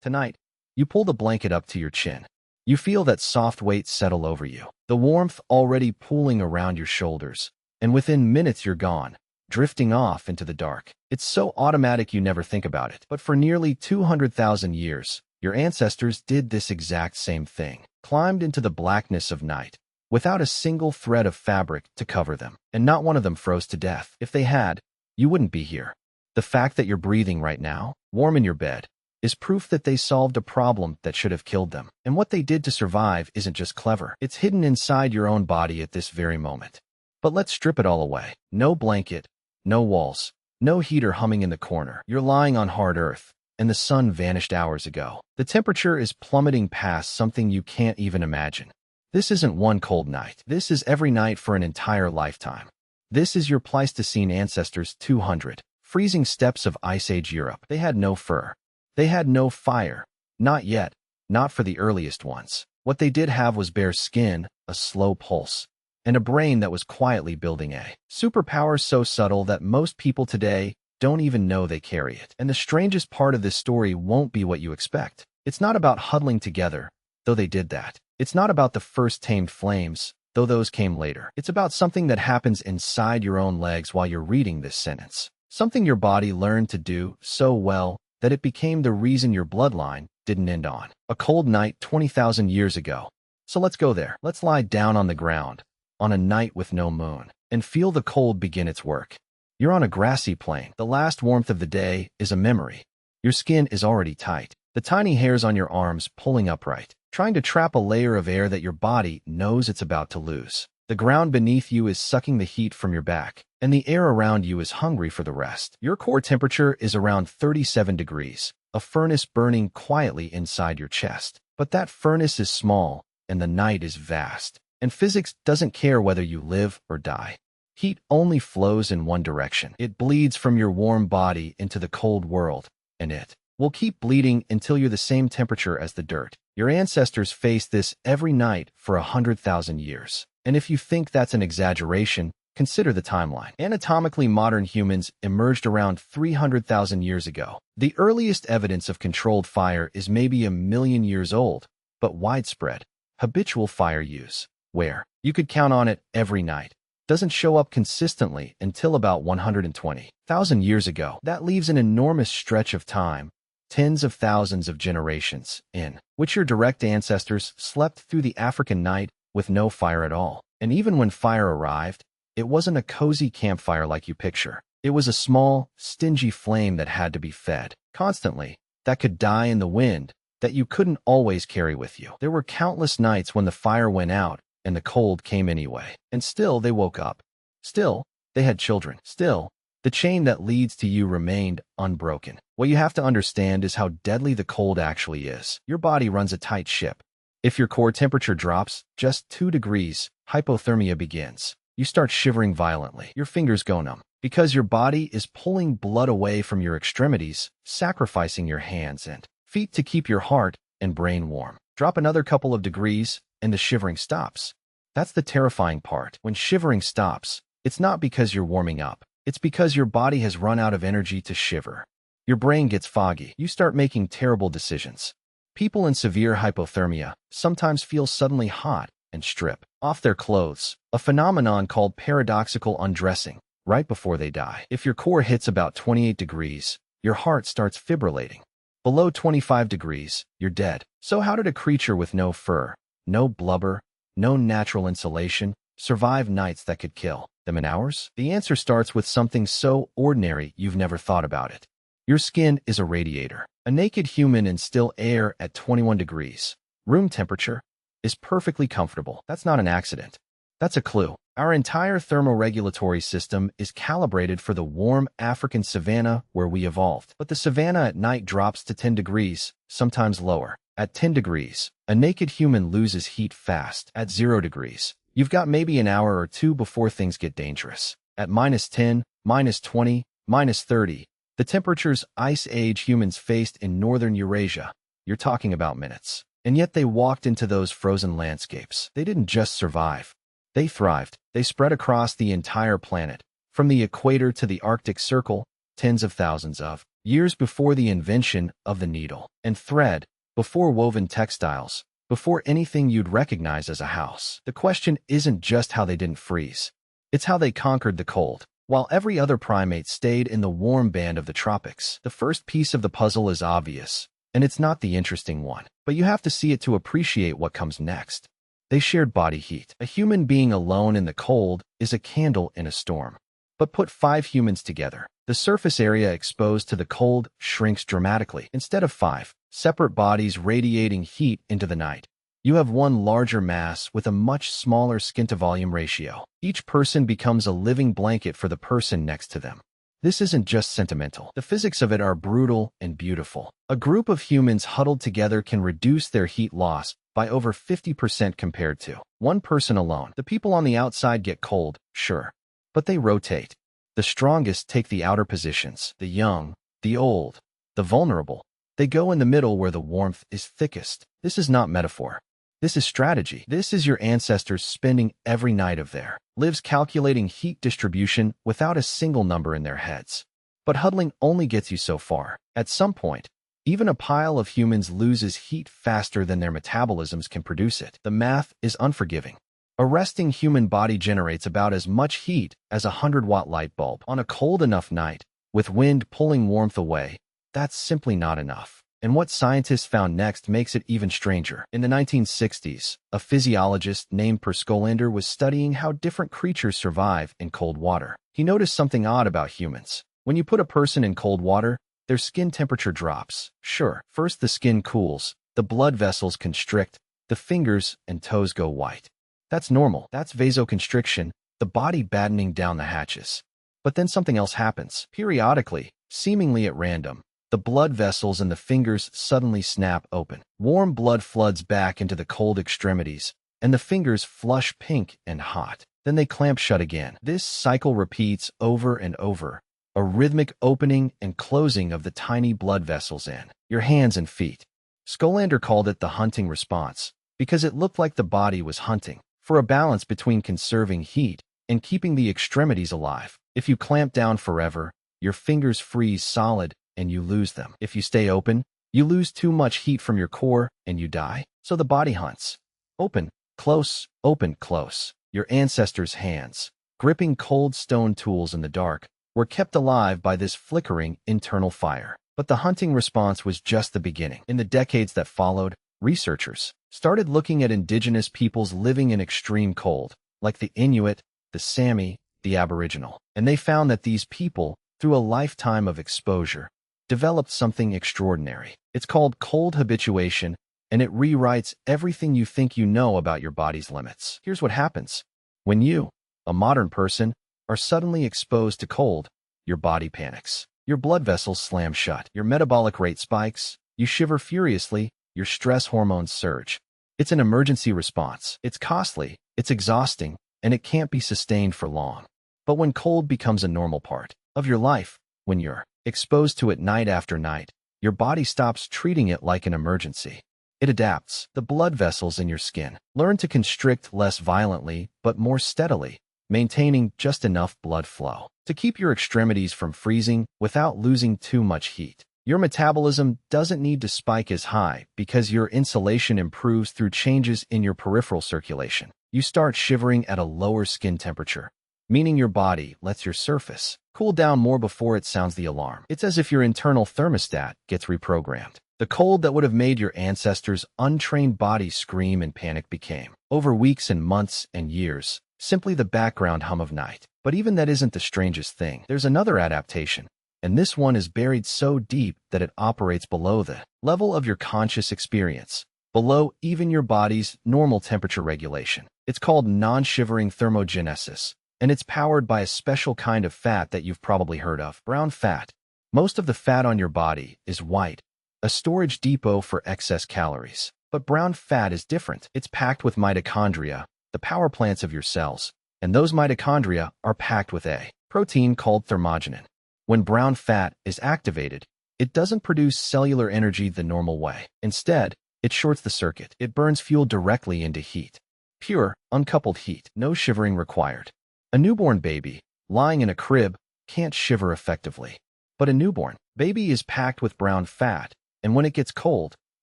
Tonight, you pull the blanket up to your chin. You feel that soft weight settle over you, the warmth already pooling around your shoulders, and within minutes you're gone, drifting off into the dark. It's so automatic you never think about it. But for nearly 200,000 years, your ancestors did this exact same thing, climbed into the blackness of night, without a single thread of fabric to cover them, and not one of them froze to death. If they had, you wouldn't be here. The fact that you're breathing right now, warm in your bed, is proof that they solved a problem that should have killed them. And what they did to survive isn't just clever. It's hidden inside your own body at this very moment. But let's strip it all away. No blanket, no walls, no heater humming in the corner. You're lying on hard earth, and the sun vanished hours ago. The temperature is plummeting past something you can't even imagine. This isn't one cold night. This is every night for an entire lifetime. This is your Pleistocene ancestors' 200 freezing steppes of Ice Age Europe. They had no fur. They had no fire. Not yet. Not for the earliest ones. What they did have was bare skin, a slow pulse, and a brain that was quietly building a superpower so subtle that most people today don't even know they carry it. And the strangest part of this story won't be what you expect. It's not about huddling together, though they did that. It's not about the first tamed flames, though those came later. It's about something that happens inside your own legs while you're reading this sentence. Something your body learned to do so well that it became the reason your bloodline didn't end on a cold night 20,000 years ago. So let's go there. Let's lie down on the ground, on a night with no moon, and feel the cold begin its work. You're on a grassy plain. The last warmth of the day is a memory. Your skin is already tight, the tiny hairs on your arms pulling upright, trying to trap a layer of air that your body knows it's about to lose. The ground beneath you is sucking the heat from your back, and the air around you is hungry for the rest. Your core temperature is around 37 degrees, a furnace burning quietly inside your chest. But that furnace is small, and the night is vast, and physics doesn't care whether you live or die. Heat only flows in one direction. It bleeds from your warm body into the cold world, and it will keep bleeding until you're the same temperature as the dirt. Your ancestors faced this every night for 100,000 years. And if you think that's an exaggeration, consider the timeline. Anatomically modern humans emerged around 300,000 years ago. The earliest evidence of controlled fire is maybe 1,000,000 years old, but widespread, habitual fire use, where you could count on it every night, doesn't show up consistently until about 120,000 years ago. That leaves an enormous stretch of time, tens of thousands of generations, in which your direct ancestors slept through the African night with no fire at all. And even when fire arrived, it wasn't a cozy campfire like you picture. It was a small, stingy flame that had to be fed constantly, that could die in the wind, that you couldn't always carry with you. There were countless nights when the fire went out and the cold came anyway. And still they woke up. Still, they had children. Still, the chain that leads to you remained unbroken. What you have to understand is how deadly the cold actually is. Your body runs a tight ship. If your core temperature drops just 2 degrees, hypothermia begins. You start shivering violently. Your fingers go numb because your body is pulling blood away from your extremities, sacrificing your hands and feet to keep your heart and brain warm. Drop another couple of degrees and the shivering stops. That's the terrifying part. When shivering stops, it's not because you're warming up. It's because your body has run out of energy to shiver. Your brain gets foggy. You start making terrible decisions. People in severe hypothermia sometimes feel suddenly hot and strip off their clothes, a phenomenon called paradoxical undressing, right before they die. If your core hits about 28 degrees, your heart starts fibrillating. Below 25 degrees, you're dead. So how did a creature with no fur, no blubber, no natural insulation survive nights that could kill them in hours? The answer starts with something so ordinary you've never thought about it. Your skin is a radiator. A naked human in still air at 21 degrees, room temperature, is perfectly comfortable. That's not an accident. That's a clue. Our entire thermoregulatory system is calibrated for the warm African savanna where we evolved. But the savanna at night drops to 10 degrees, sometimes lower. At 10 degrees, a naked human loses heat fast. At 0 degrees, you've got maybe an hour or two before things get dangerous. At -10, -20, -30, the temperatures Ice Age humans faced in northern Eurasia, you're talking about minutes. And yet they walked into those frozen landscapes. They didn't just survive. They thrived. They spread across the entire planet. From the equator to the Arctic Circle, tens of thousands of years before the invention of the needle and thread, before woven textiles, before anything you'd recognize as a house. The question isn't just how they didn't freeze. It's how they conquered the cold. While every other primate stayed in the warm band of the tropics, the first piece of the puzzle is obvious, and it's not the interesting one. But you have to see it to appreciate what comes next. They shared body heat. A human being alone in the cold is a candle in a storm. But put 5 humans together. The surface area exposed to the cold shrinks dramatically. Instead of 5 separate bodies radiating heat into the night, you have one larger mass with a much smaller skin-to-volume ratio. Each person becomes a living blanket for the person next to them. This isn't just sentimental. The physics of it are brutal and beautiful. A group of humans huddled together can reduce their heat loss by over 50% compared to one person alone. The people on the outside get cold, sure, but they rotate. The strongest take the outer positions. The young, the old, the vulnerable. They go in the middle where the warmth is thickest. This is not metaphor. This is strategy. This is your ancestors spending every night of their lives calculating heat distribution without a single number in their heads. But huddling only gets you so far. At some point, even a pile of humans loses heat faster than their metabolisms can produce it. The math is unforgiving. A resting human body generates about as much heat as a 100-watt light bulb. On a cold enough night, with wind pulling warmth away, that's simply not enough. And what scientists found next makes it even stranger. In the 1960s, a physiologist named Perscolander was studying how different creatures survive in cold water. He noticed something odd about humans. When you put a person in cold water, their skin temperature drops. Sure, first the skin cools, the blood vessels constrict, the fingers and toes go white. That's normal. That's vasoconstriction, the body battening down the hatches. But then something else happens. Periodically, seemingly at random, the blood vessels in the fingers suddenly snap open. Warm blood floods back into the cold extremities, and the fingers flush pink and hot. Then they clamp shut again. This cycle repeats over and over, a rhythmic opening and closing of the tiny blood vessels in your hands and feet. Scolander called it the hunting response, because it looked like the body was hunting for a balance between conserving heat and keeping the extremities alive. If you clamp down forever, your fingers freeze solid and you lose them. If you stay open, you lose too much heat from your core and you die. So the body hunts. Open, close, open, close. Your ancestors' hands, gripping cold stone tools in the dark, were kept alive by this flickering internal fire. But the hunting response was just the beginning. In the decades that followed, researchers started looking at indigenous peoples living in extreme cold, like the Inuit, the Sami, the Aboriginal. And they found that these people, through a lifetime of exposure, developed something extraordinary. It's called cold habituation, and it rewrites everything you think you know about your body's limits. Here's what happens. When you, a modern person, are suddenly exposed to cold, your body panics. Your blood vessels slam shut. Your metabolic rate spikes. You shiver furiously. Your stress hormones surge. It's an emergency response. It's costly, it's exhausting, and it can't be sustained for long. But when cold becomes a normal part of your life, when you're exposed to it night after night, your body stops treating it like an emergency. It adapts. The blood vessels in your skin learn to constrict less violently but more steadily, maintaining just enough blood flow to keep your extremities from freezing without losing too much heat. Your metabolism doesn't need to spike as high because your insulation improves through changes in your peripheral circulation. You start shivering at a lower skin temperature, meaning your body lets your surface cool down more before it sounds the alarm. It's as if your internal thermostat gets reprogrammed. The cold that would have made your ancestors' untrained bodies scream and panic became, over weeks and months and years, simply the background hum of night. But even that isn't the strangest thing. There's another adaptation, and this one is buried so deep that it operates below the level of your conscious experience, below even your body's normal temperature regulation. It's called non-shivering thermogenesis, and it's powered by a special kind of fat that you've probably heard of, brown fat. Most of the fat on your body is white, a storage depot for excess calories. But brown fat is different. It's packed with mitochondria, the power plants of your cells, and those mitochondria are packed with a protein called thermogenin. When brown fat is activated, it doesn't produce cellular energy the normal way. Instead, it shorts the circuit. It burns fuel directly into heat. Pure, uncoupled heat, no shivering required. A newborn baby, lying in a crib, can't shiver effectively. But a newborn Baby is packed with brown fat, and when it gets cold,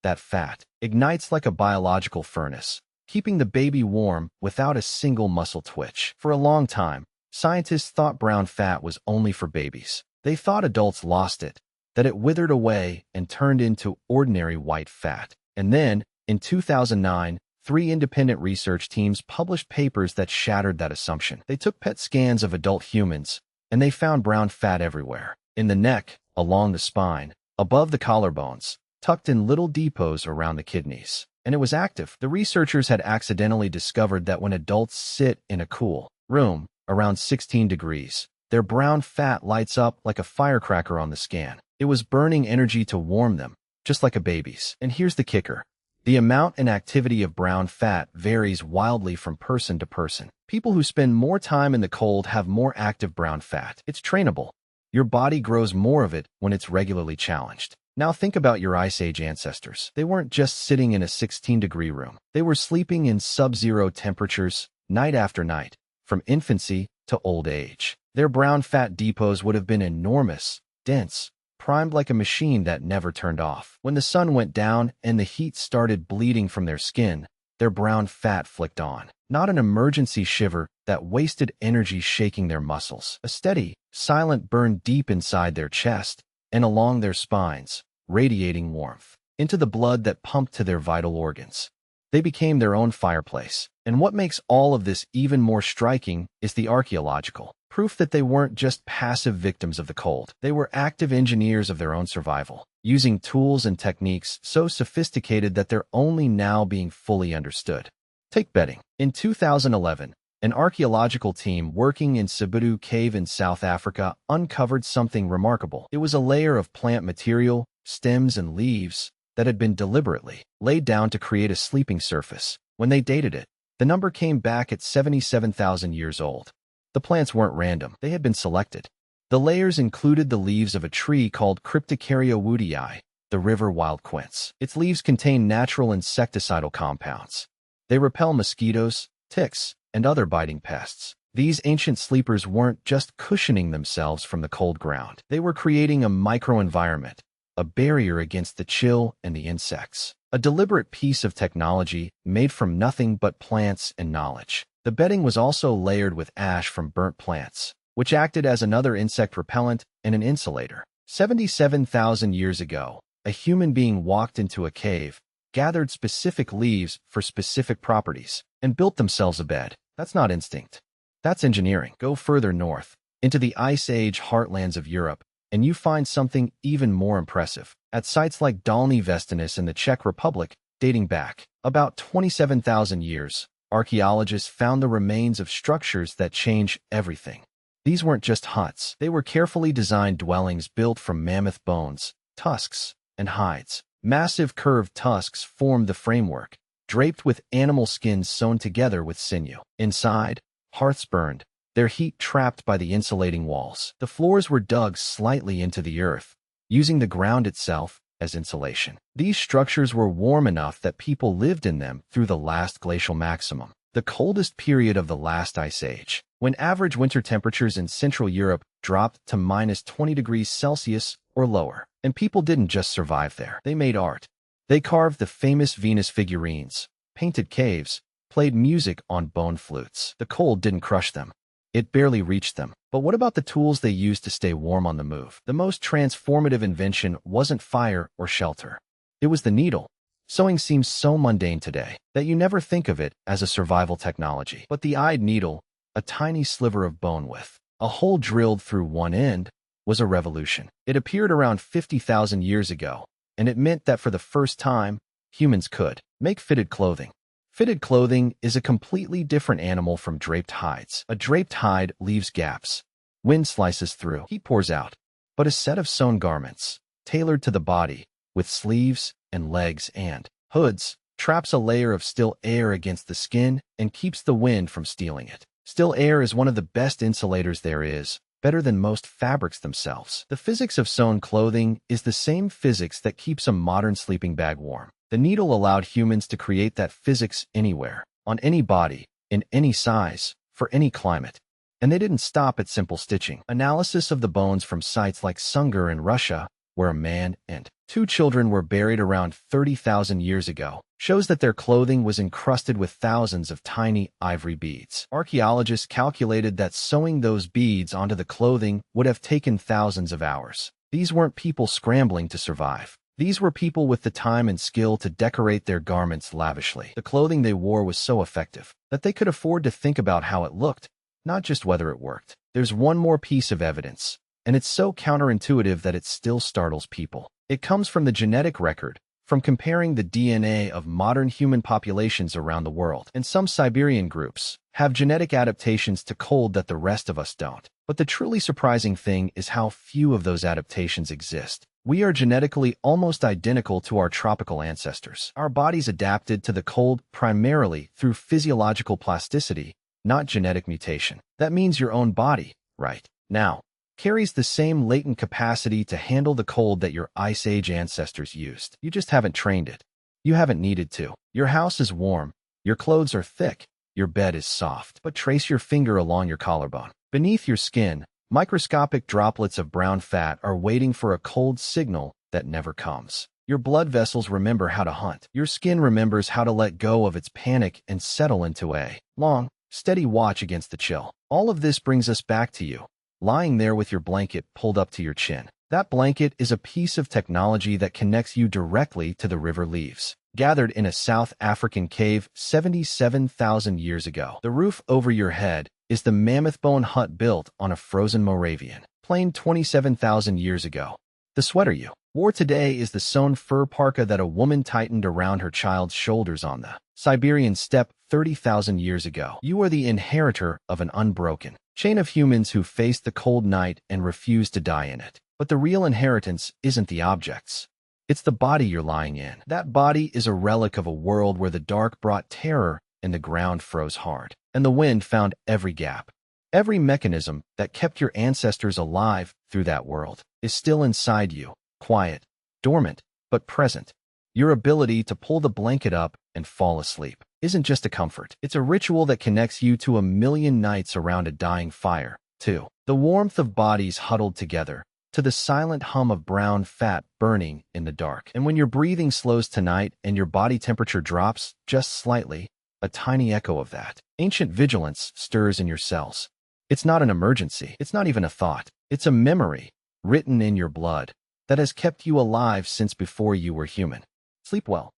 that fat ignites like a biological furnace, keeping the baby warm without a single muscle twitch. For a long time, scientists thought brown fat was only for babies. They thought adults lost it, that it withered away and turned into ordinary white fat. And then, in 2009, 3 independent research teams published papers that shattered that assumption. They took PET scans of adult humans, and they found brown fat everywhere. In the neck, along the spine, above the collarbones, tucked in little depots around the kidneys. And it was active. The researchers had accidentally discovered that when adults sit in a cool room, around 16 degrees, their brown fat lights up like a firecracker on the scan. It was burning energy to warm them, just like a baby's. And here's the kicker. The amount and activity of brown fat varies wildly from person to person. People who spend more time in the cold have more active brown fat. It's trainable. Your body grows more of it when it's regularly challenged. Now think about your Ice Age ancestors. They weren't just sitting in a 16-degree room. They were sleeping in sub-zero temperatures, night after night, from infancy to old age. Their brown fat depots would have been enormous, dense, primed like a machine that never turned off. When the sun went down and the heat started bleeding from their skin, their brown fat flicked on. Not an emergency shiver that wasted energy shaking their muscles. A steady, silent burn deep inside their chest and along their spines, radiating warmth into the blood that pumped to their vital organs. They became their own fireplace. And what makes all of this even more striking is the archaeological proof that they weren't just passive victims of the cold. They were active engineers of their own survival, using tools and techniques so sophisticated that they're only now being fully understood. Take bedding. In 2011, an archaeological team working in Sibutu Cave in South Africa uncovered something remarkable. It was a layer of plant material, stems and leaves, that had been deliberately laid down to create a sleeping surface. When they dated it, the number came back at 77,000 years old. The plants weren't random. They had been selected. The layers included the leaves of a tree called Cryptocarya woodii, the river wild quince. Its leaves contain natural insecticidal compounds. They repel mosquitoes, ticks, and other biting pests. These ancient sleepers weren't just cushioning themselves from the cold ground. They were creating a microenvironment, a barrier against the chill and the insects. A deliberate piece of technology made from nothing but plants and knowledge. The bedding was also layered with ash from burnt plants, which acted as another insect repellent and an insulator. 77,000 years ago, a human being walked into a cave, gathered specific leaves for specific properties, and built themselves a bed. That's not instinct. That's engineering. Go further north, into the Ice Age heartlands of Europe, and you find something even more impressive. At sites like Dolní Věstonice in the Czech Republic, dating back about 27,000 years, archaeologists found the remains of structures that change everything. These weren't just huts. They were carefully designed dwellings built from mammoth bones, tusks, and hides. Massive curved tusks formed the framework, draped with animal skins sewn together with sinew. Inside, hearths burned, their heat trapped by the insulating walls. The floors were dug slightly into the earth, using the ground itself as insulation. These structures were warm enough that people lived in them through the last glacial maximum, the coldest period of the last ice age, when average winter temperatures in Central Europe dropped to minus 20 degrees Celsius or lower. And people didn't just survive there. They made art. They carved the famous Venus figurines, painted caves, played music on bone flutes. The cold didn't crush them. It barely reached them. But what about the tools they used to stay warm on the move? The most transformative invention wasn't fire or shelter. It was the needle. Sewing seems so mundane today that you never think of it as a survival technology. But the eyed needle, a tiny sliver of bone with a hole drilled through one end, was a revolution. It appeared around 50,000 years ago, and it meant that for the first time, humans could make fitted clothing. Fitted clothing is a completely different animal from draped hides. A draped hide leaves gaps. Wind slices through. Heat pours out. But a set of sewn garments, tailored to the body, with sleeves and legs and hoods, traps a layer of still air against the skin and keeps the wind from stealing it. Still air is one of the best insulators there is, better than most fabrics themselves. The physics of sewn clothing is the same physics that keeps a modern sleeping bag warm. The needle allowed humans to create that physics anywhere, on any body, in any size, for any climate. And they didn't stop at simple stitching. Analysis of the bones from sites like Sungur in Russia where a man and two children were buried around 30,000 years ago, shows that their clothing was encrusted with thousands of tiny ivory beads. Archaeologists calculated that sewing those beads onto the clothing would have taken thousands of hours. These weren't people scrambling to survive. These were people with the time and skill to decorate their garments lavishly. The clothing they wore was so effective that they could afford to think about how it looked, not just whether it worked. There's one more piece of evidence, and it's so counterintuitive that it still startles people. It comes from the genetic record, from comparing the DNA of modern human populations around the world. And some Siberian groups have genetic adaptations to cold that the rest of us don't. But the truly surprising thing is how few of those adaptations exist. We are genetically almost identical to our tropical ancestors. Our bodies adapted to the cold primarily through physiological plasticity, not genetic mutation. That means your own body, right now, carries the same latent capacity to handle the cold that your Ice Age ancestors used. You just haven't trained it. You haven't needed to. Your house is warm, your clothes are thick, your bed is soft. But trace your finger along your collarbone. Beneath your skin, microscopic droplets of brown fat are waiting for a cold signal that never comes. Your blood vessels remember how to hunt. Your skin remembers how to let go of its panic and settle into a long, steady watch against the chill. All of this brings us back to you, lying there with your blanket pulled up to your chin. That blanket is a piece of technology that connects you directly to the river leaves. Gathered in a South African cave 77,000 years ago, the roof over your head is the mammoth bone hut built on a frozen Moravian plain 27,000 years ago. The sweater you wore today is the sewn fur parka that a woman tightened around her child's shoulders on the Siberian steppe 30,000 years ago. You are the inheritor of an unbroken chain of humans who faced the cold night and refused to die in it. But the real inheritance isn't the objects. It's the body you're lying in. That body is a relic of a world where the dark brought terror and the ground froze hard, and the wind found every gap. Every mechanism that kept your ancestors alive through that world is still inside you, quiet, dormant, but present. Your ability to pull the blanket up and fall asleep isn't just a comfort. It's a ritual that connects you to a million nights around a dying fire, too. The warmth of bodies huddled together, to the silent hum of brown fat burning in the dark. And when your breathing slows tonight and your body temperature drops just slightly, a tiny echo of that ancient vigilance stirs in your cells. It's not an emergency. It's not even a thought. It's a memory written in your blood that has kept you alive since before you were human. Sleep well.